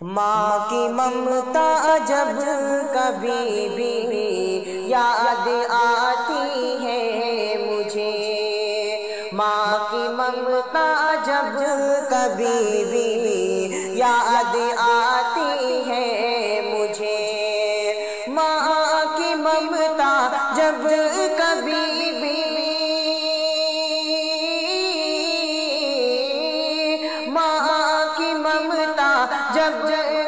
ماں کی ممتا جب کبھی بھی یاد آتی ہے مجھے، ماں کی ممتا جب کبھی بھی یاد آتی ہے مجھے، ماں کی ممتا جب کبھی بھی، ماں کی ممتا جب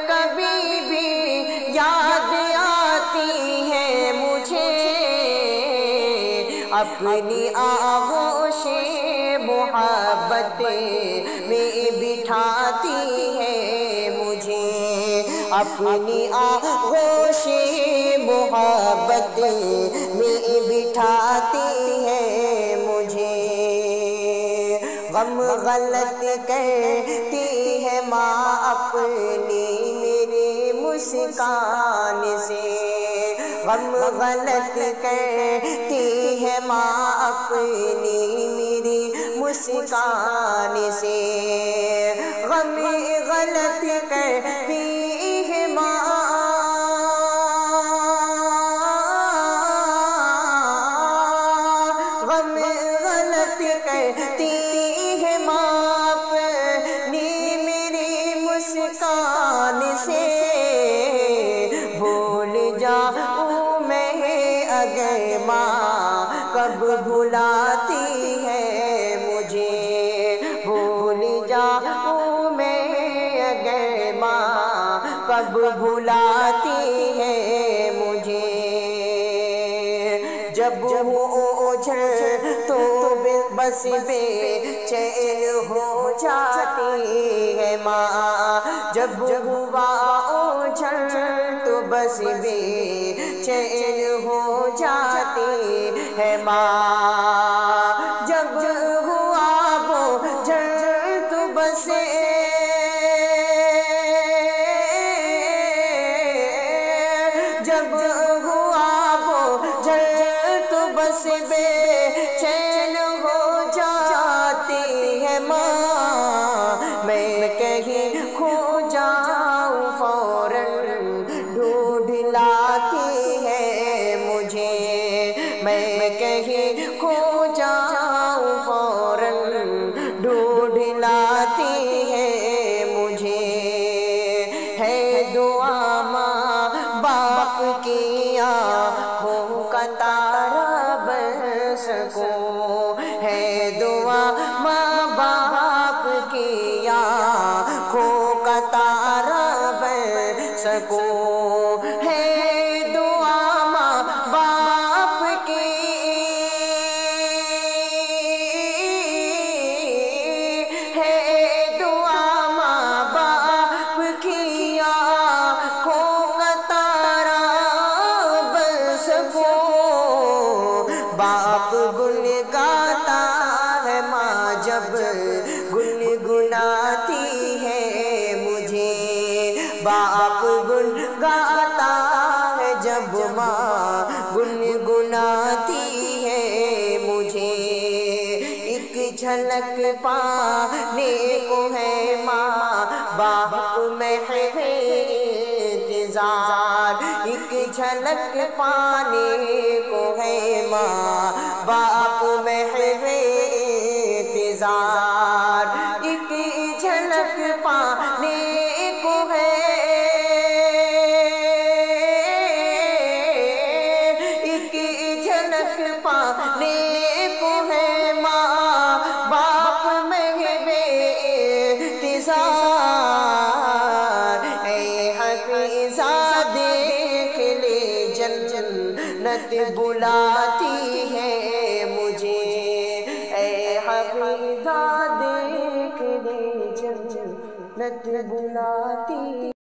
کبھی بھی یاد آتی ہے مجھے، اپنی آغوش محبت میں بٹھاتی ہے مجھے، اپنی آغوش محبت میں بٹھاتی ہے مجھے، غم غلط کہتی ہے ماں اپنی میری مسکان سے، غم غلط کہتی ہے ماں اپنی میری مسکان سے، غم غلط کہتی ہے ماں، غم غلط کہتی ہے ماں اپنی میری مسکان سے، بھول جاؤں میں اگر ماں کب بھلاتی ہے مجھے، بھول جاؤں میں اگر ماں کب بھلاتی ہے مجھے، جب اوجھل تو بس بے چین ہو جاتی ہے ماں، جب ہوا اوجھل تو بس بے چین ہو جاتی ہے ماں، جب ہوا اوجھل تو بس، جب ہوا اوجھل تو بس بے چین ہو جاتی ہے ماں، میں کہیں کھو جاؤں فوراً ڈھونڈ لاتی ہے مجھے، میں کہیں کھو جاؤں فوراً ڈھونڈ لاتی ہے مجھے، ہے دعا ماں باپ کی آنکھوں کا تارا بن سکوں، ہے دعا ماں باپ کی آنکھوں کا تارا بن سکوں، ہے دعا ماں باپ کی، ہے دعا ماں باپ کی آنکھوں کا تارا بن سکوں، باپ گن گاتا ہے ماں جب گنگناتی ہے مجھے، باپ گن گاتا ہے جب ماں گنگناتی ہے مجھے، ایک جھلک پانے کو ہے ماں باپ میں ہے انتظار، ایک جھلک پانے کو ہے ماں باپ میں ہے انتظار، ایک جھلک پانے کو ہے، ایک جھلک پانے کو ہے ماں باپ میں انتظار، اے حفیظہ دیکھ لے جنت بلاتی ہے مجھے، اے حفیظہ دیکھ لے جنت بلاتی